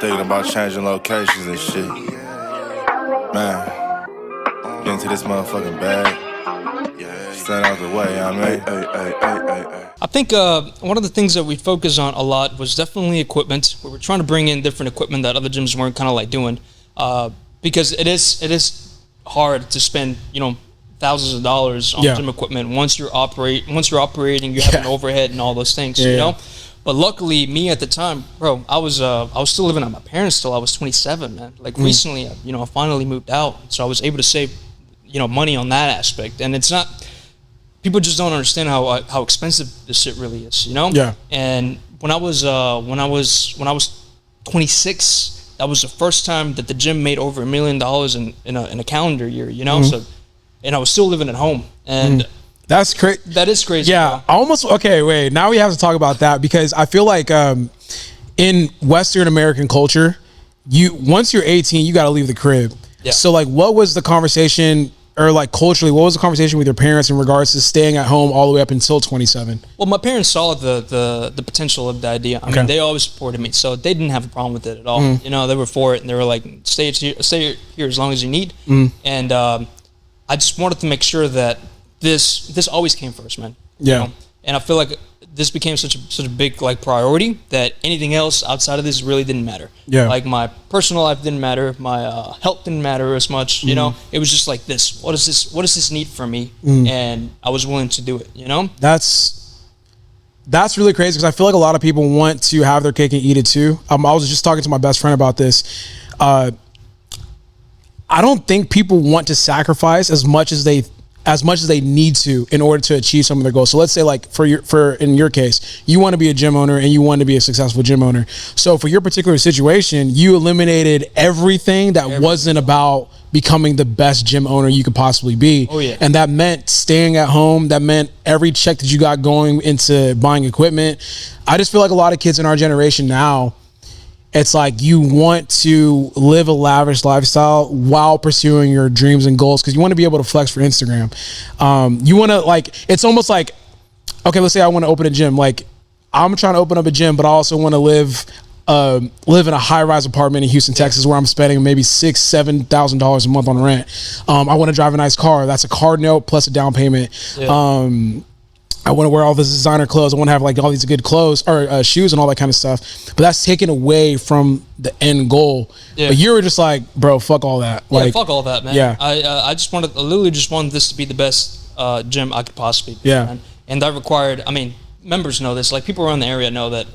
Thinking about changing locations and shit. Man, get into this motherfucking bag. Stand out the way, I mean. I think one of the things that we focused on a lot was definitely equipment. We were trying to bring in different equipment that other gyms weren't kind of like doing, because it is hard to spend thousands of dollars on gym equipment once you're operating, you have an overhead and all those things, you know. But luckily, me at the time, bro, I was still living at my parents till I was 27, man. Like recently, I finally moved out, so I was able to save, money on that aspect. And it's not, people just don't understand how expensive this shit really is, Yeah. And when I was 26, that was the first time that the gym made over $1 million in a calendar year, So, and I was still living at home, and. That's crazy. That is crazy. Yeah, okay, wait. Now we have to talk about that because I feel like in Western American culture, once you're 18, you got to leave the crib. Yeah. So like, what was the conversation, or like culturally, what was the conversation with your parents in regards to staying at home all the way up until 27? Well, my parents saw the potential of the idea. I mean, they always supported me, so they didn't have a problem with it at all. They were for it, and they were like, stay here as long as you need. And I just wanted to make sure that this always came first, man. Yeah. And I feel like this became such a big like priority that anything else outside of this really didn't matter. Yeah. Like my personal life didn't matter, my health didn't matter as much. It was just like this. What does this need from me? And I was willing to do it. That's really crazy because I feel like a lot of people want to have their cake and eat it too. I was just talking to my best friend about this. I don't think people want to sacrifice as much as they need to in order to achieve some of their goals. So let's say like in your case, you want to be a gym owner and you want to be a successful gym owner. So for your particular situation, you eliminated everything that wasn't about becoming the best gym owner you could possibly be. Oh yeah. And that meant staying at home. That meant every check that you got going into buying equipment. I just feel like a lot of kids in our generation now, it's like you want to live a lavish lifestyle while pursuing your dreams and goals because you want to be able to flex for Instagram. You want to it's almost like, okay, let's say I want to open a gym. Like I'm trying to open up a gym, but I also want to live in a high-rise apartment in Houston, Texas, where I'm spending maybe $6,000-$7,000 a month on rent. I want to drive a nice car. That's a car note plus a down payment. Yeah. I want to wear all this designer clothes. I want to have like all these good clothes or shoes and all that kind of stuff. But that's taken away from the end goal. Yeah. But you were just like, bro, fuck all that. Yeah, fuck all that, man. Yeah. I literally just wanted this to be the best gym I could possibly be. Yeah. Man. And that required, members know this. Like people around the area know that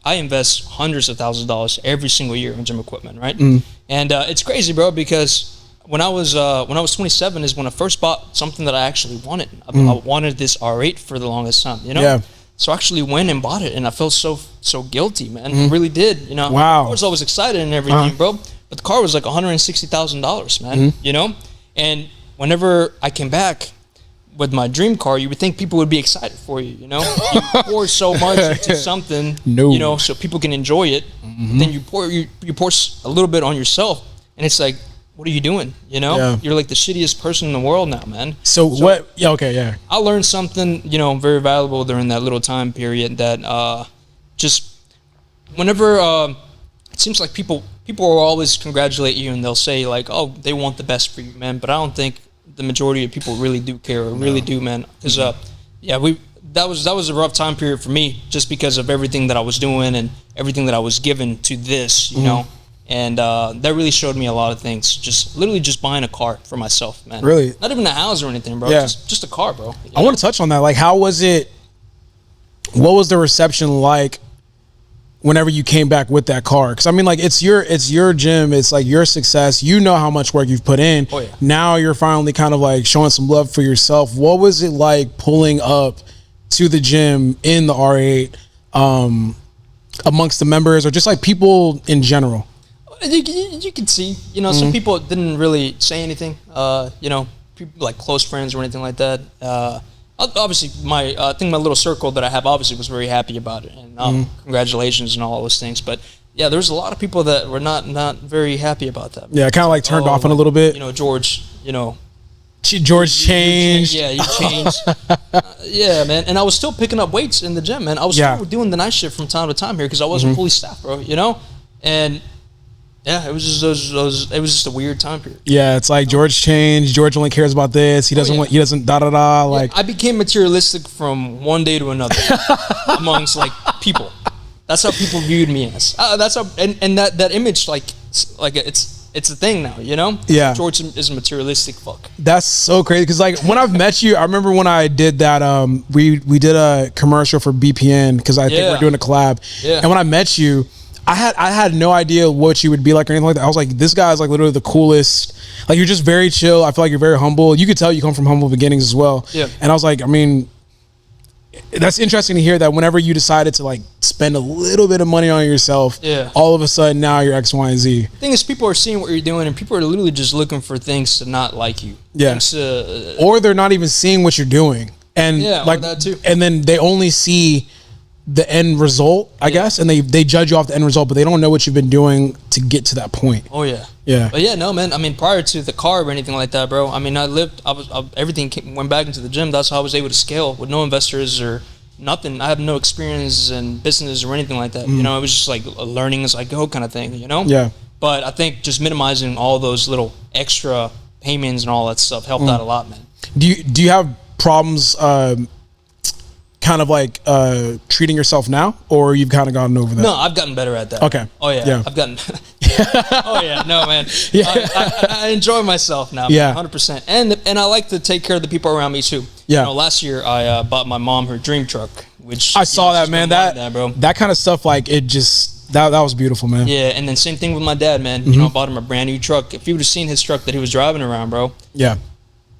I invest hundreds of thousands of dollars every single year in gym equipment, right? And it's crazy, bro, because when I was 27 is when I first bought something that I actually wanted. I wanted this R8 for the longest time, Yeah. So I actually went and bought it, and I felt so guilty, man. I really did, Wow. I was always excited and everything, bro. But the car was like $160,000, man. And whenever I came back with my dream car, you would think people would be excited for you, You pour so much into something, so people can enjoy it. Then you pour a little bit on yourself, and it's like, what are you doing? Yeah. You're like the shittiest person in the world now, man. So what? Yeah, okay, yeah. I learned something, very valuable during that little time period that just whenever it seems like people will always congratulate you and they'll say like, oh, they want the best for you, man. But I don't think the majority of people really do care or really do, man. Because that was a rough time period for me just because of everything that I was doing and everything that I was given to this, you know. And that really showed me a lot of things. Just literally just buying a car for myself, man. Really? Not even a house or anything, bro. Yeah. Just a car, bro. I want to touch on that. Like, how was it? What was the reception like whenever you came back with that car? Because it's your gym. It's like your success. You know how much work you've put in. Oh, yeah. Now you're finally kind of like showing some love for yourself. What was it like pulling up to the gym in the R8 amongst the members or just like people in general? You can see, some people didn't really say anything, people like close friends or anything like that. Obviously, I think my little circle that I have obviously was very happy about it, and congratulations and all those things. But yeah, there's a lot of people that were not very happy about that. Yeah, kind of like turned off in a little bit. George, George changed. Yeah, you changed. Yeah, man. And I was still picking up weights in the gym, man. I was still doing the night shift from time to time here because I wasn't fully staffed, bro. You know, and yeah, it was just it was just a weird time period. Yeah, it's like George changed. George only cares about this. He doesn't want. He doesn't da da da. Like I became materialistic from one day to another amongst like people. That's how people viewed me as. That's how, and that image like it's a thing now, you know? Yeah. George is a materialistic fuck. That's so crazy because like when I've met you, I remember when I did that. We did a commercial for BPN because I think we're doing a collab. Yeah. And when I met you, I had no idea what you would be like or anything like that. I was like, this guy is like literally the coolest. Like you're just very chill. I feel like you're very humble. You could tell you come from humble beginnings as well. Yeah. And I was like, I mean, that's interesting to hear that whenever you decided to like spend a little bit of money on yourself, all of a sudden now you're X, Y, and Z. The thing is, people are seeing what you're doing, and people are literally just looking for things to not like you. Yeah. Or they're not even seeing what you're doing, and like that too. And then they only see the end result, I guess, and they judge you off the end result, but they don't know what you've been doing to get to that point. Oh yeah. Yeah. But yeah, no, man. I mean, prior to the car or anything like that, bro. I mean, everything went back into the gym. That's how I was able to scale with no investors or nothing. I have no experience in business or anything like that. You know, it was just like a learning as I go kind of thing, you know? Yeah. But I think just minimizing all those little extra payments and all that stuff helped out a lot, man. Do you have problems kind of like treating yourself now, or you've kind of gotten over that? No, I've gotten better at that. Okay. Oh yeah. I've gotten oh yeah, no man. Yeah. I enjoy myself now. Yeah. 100%. And I like to take care of the people around me too. Yeah. You know, last year I bought my mom her dream truck, which I saw that, man. Bro. That kind of stuff, like it just that was beautiful, man. Yeah, and then same thing with my dad, man. You know, I bought him a brand new truck. If you would have seen his truck that he was driving around, bro. Yeah.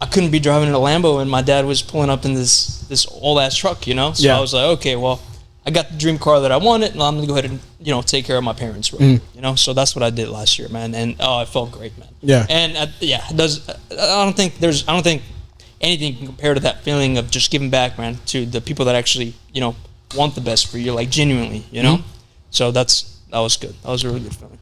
I couldn't be driving in a Lambo, and my dad was pulling up in this old ass truck, you know. So I was like, okay, well, I got the dream car that I wanted, and I'm gonna go ahead and take care of my parents, right? You know. So that's what I did last year, man, and it felt great, man. Yeah. And it does. I don't think anything can compare to that feeling of just giving back, man, to the people that actually want the best for you, like genuinely, you know. So that was good. That was a really good feeling.